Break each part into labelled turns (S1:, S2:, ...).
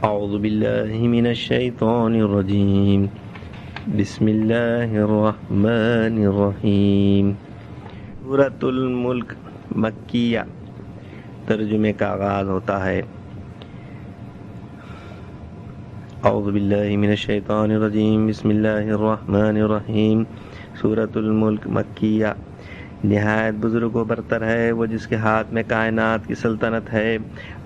S1: اعوذ باللہ من الشیطان الرجیم بسم اللہ الرحمن الرحیم۔ سورۃ الملک مکیہ، ترجمے کا آغاز ہوتا ہے اعوذ باللہ من الشیطان الرجیم بسم اللہ الرحمن الرحیم۔ سورۃ الملک مکیہ، نہایت بزرگ و برتر ہے وہ جس کے ہاتھ میں کائنات کی سلطنت ہے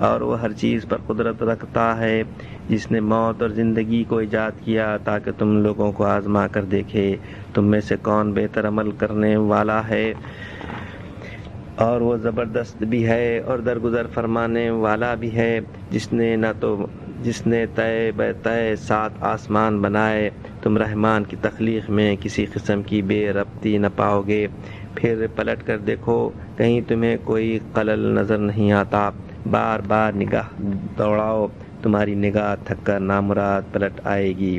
S1: اور وہ ہر چیز پر قدرت رکھتا ہے، جس نے موت اور زندگی کو ایجاد کیا تاکہ تم لوگوں کو آزما کر دیکھے تم میں سے کون بہتر عمل کرنے والا ہے، اور وہ زبردست بھی ہے اور درگزر فرمانے والا بھی ہے، جس نے تہ بہ تہ 7 آسمان بنائے۔ تم رحمان کی تخلیق میں کسی قسم کی بے ربطی نہ پاؤ گے، پھر پلٹ کر دیکھو کہیں تمہیں کوئی خلل نظر نہیں آتا، بار بار نگاہ دوڑاؤ، تمہاری نگاہ تھک کر نامراد پلٹ آئے گی۔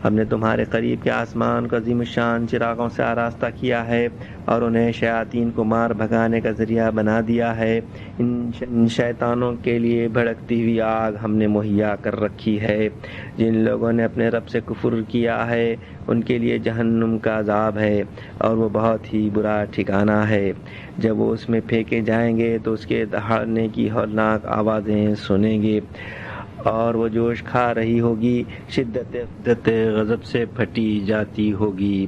S1: ہم نے تمہارے قریب کے آسمان کو عظیم الشان چراغوں سے آراستہ کیا ہے اور انہیں شیاطین کو مار بھگانے کا ذریعہ بنا دیا ہے۔ ان شیطانوں کے لیے بھڑکتی ہوئی آگ ہم نے مہیا کر رکھی ہے۔ جن لوگوں نے اپنے رب سے کفر کیا ہے ان کے لیے جہنم کا عذاب ہے اور وہ بہت ہی برا ٹھکانہ ہے۔ جب وہ اس میں پھینکے جائیں گے تو اس کے دہاڑنے کی ہولناک آوازیں سنیں گے اور وہ جوش کھا رہی ہوگی، شدت غضب سے پھٹی جاتی ہوگی۔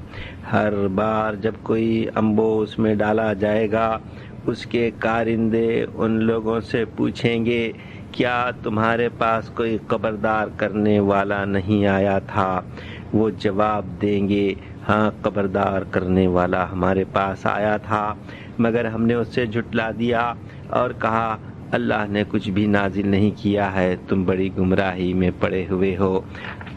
S1: ہر بار جب کوئی انبو اس میں ڈالا جائے گا اس کے کارندے ان لوگوں سے پوچھیں گے کیا تمہارے پاس کوئی خبردار کرنے والا نہیں آیا تھا؟ وہ جواب دیں گے ہاں، خبردار کرنے والا ہمارے پاس آیا تھا مگر ہم نے اس سے جھٹلا دیا اور کہا اللہ نے کچھ بھی نازل نہیں کیا ہے، تم بڑی گمراہی میں پڑے ہوئے ہو۔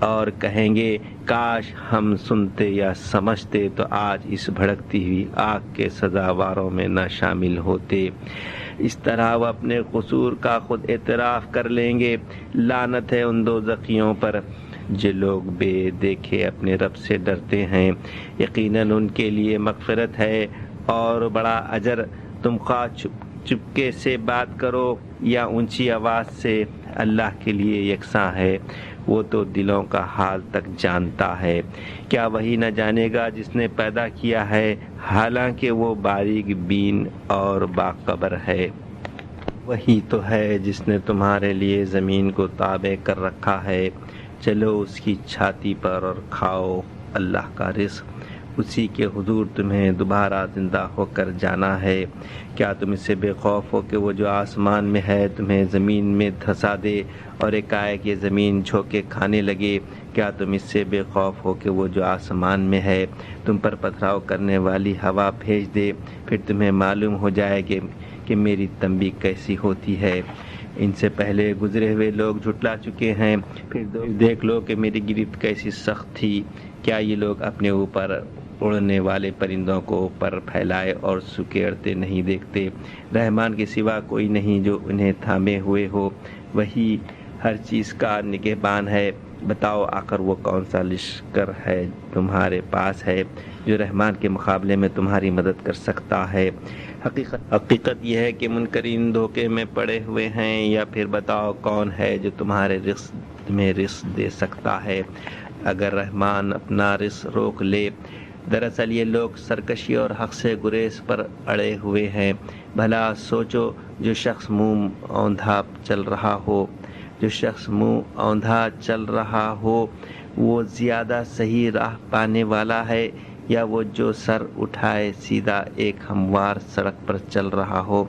S1: اور کہیں گے کاش ہم سنتے یا سمجھتے تو آج اس بھڑکتی ہوئی آگ کے سزاواروں میں نہ شامل ہوتے۔ اس طرح وہ اپنے قصور کا خود اعتراف کر لیں گے۔ لعنت ہے ان دوزخیوں پر جو لوگ بے دیکھے اپنے رب سے ڈرتے ہیں، یقیناً ان کے لیے مغفرت ہے اور بڑا اجر۔ تم خواہ چپکے سے بات کرو یا اونچی آواز سے، اللہ کے لیے یکساں ہے، وہ تو دلوں کا حال تک جانتا ہے۔ کیا وہی نہ جانے گا جس نے پیدا کیا ہے، حالانکہ وہ باریک بین اور باخبر ہے۔ وہی تو ہے جس نے تمہارے لیے زمین کو تابع کر رکھا ہے، چلو اس کی چھاتی پر اور کھاؤ اللہ کا رزق، اسی کے حضور تمہیں دوبارہ زندہ ہو کر جانا ہے۔ کیا تم اس سے بے خوف ہو کہ وہ جو آسمان میں ہے تمہیں زمین میں دھسا دے اور ایک یہ زمین جھونکے کھانے لگے؟ کیا تم اس سے بے خوف ہو کہ وہ جو آسمان میں ہے تم پر پتھراؤ کرنے والی ہوا بھیج دے، پھر تمہیں معلوم ہو جائے کہ میری تنبیہ کیسی ہوتی ہے؟ ان سے پہلے گزرے ہوئے لوگ جھٹلا چکے ہیں، پھر دیکھ لو کہ میری گرفت کیسی سخت تھی۔ کیا یہ لوگ اپنے اوپر اڑنے والے پرندوں کو پر پھیلائے اور سکیڑتے نہیں دیکھتے؟ رحمان کے سوا کوئی نہیں جو انہیں تھامے ہوئے ہو، وہی ہر چیز کا نگہبان ہے۔ بتاؤ آخر وہ کون سا لشکر ہے تمہارے پاس ہے جو رحمان کے مقابلے میں تمہاری مدد کر سکتا ہے؟ حقیقت یہ ہے کہ منکرین دھوکے میں پڑے ہوئے ہیں۔ یا پھر بتاؤ کون ہے جو تمہارے رزق میں رزق دے سکتا ہے اگر رحمان اپنا رزق روک لے؟ دراصل یہ لوگ سرکشی اور حق سے گریز پر اڑے ہوئے ہیں۔ بھلا سوچو، جو شخص منہ اوندھا چل رہا ہو وہ زیادہ صحیح راہ پانے والا ہے یا وہ جو سر اٹھائے سیدھا ایک ہموار سڑک پر چل رہا ہو؟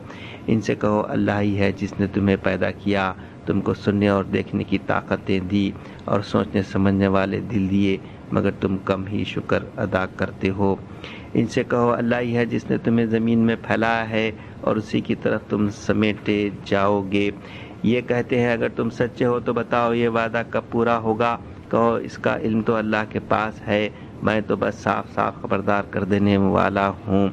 S1: ان سے کہو اللہ ہی ہے جس نے تمہیں پیدا کیا، تم کو سننے اور دیکھنے کی طاقتیں دی اور سوچنے سمجھنے والے دل دیے، مگر تم کم ہی شکر ادا کرتے ہو۔ ان سے کہو اللہ ہی ہے جس نے تمہیں زمین میں پھیلایا ہے اور اسی کی طرف تم سمیٹے جاؤ گے۔ یہ کہتے ہیں اگر تم سچے ہو تو بتاؤ یہ وعدہ کب پورا ہوگا؟ کہو اس کا علم تو اللہ کے پاس ہے، میں تو بس صاف صاف خبردار کر دینے والا ہوں۔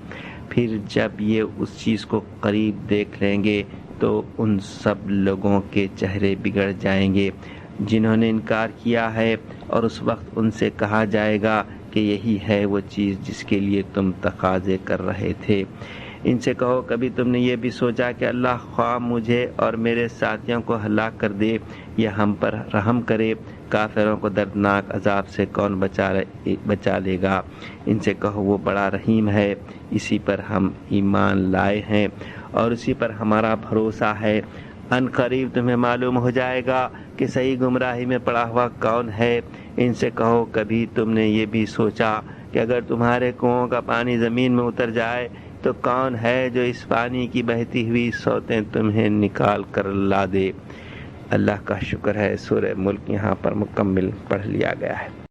S1: پھر جب یہ اس چیز کو قریب دیکھ لیں گے تو ان سب لوگوں کے چہرے بگڑ جائیں گے جنہوں نے انکار کیا ہے، اور اس وقت ان سے کہا جائے گا کہ یہی ہے وہ چیز جس کے لیے تم تقاضے کر رہے تھے۔ ان سے کہو کبھی تم نے یہ بھی سوچا کہ اللہ خواہ مجھے اور میرے ساتھیوں کو ہلاک کر دے یا ہم پر رحم کرے، کافروں کو دردناک عذاب سے کون بچا لے گا؟ ان سے کہو وہ بڑا رحیم ہے، اسی پر ہم ایمان لائے ہیں اور اسی پر ہمارا بھروسہ ہے۔ ان قریب تمہیں معلوم ہو جائے گا کہ صحیح گمراہی میں پڑا ہوا کون ہے۔ ان سے کہو کبھی تم نے یہ بھی سوچا کہ اگر تمہارے کنوؤں کا پانی زمین میں اتر جائے تو کون ہے جو اس پانی کی بہتی ہوئی سوتیں تمہیں نکال کر لا دے؟ اللہ کا شکر ہے، سورہ ملک یہاں پر مکمل پڑھ لیا گیا ہے۔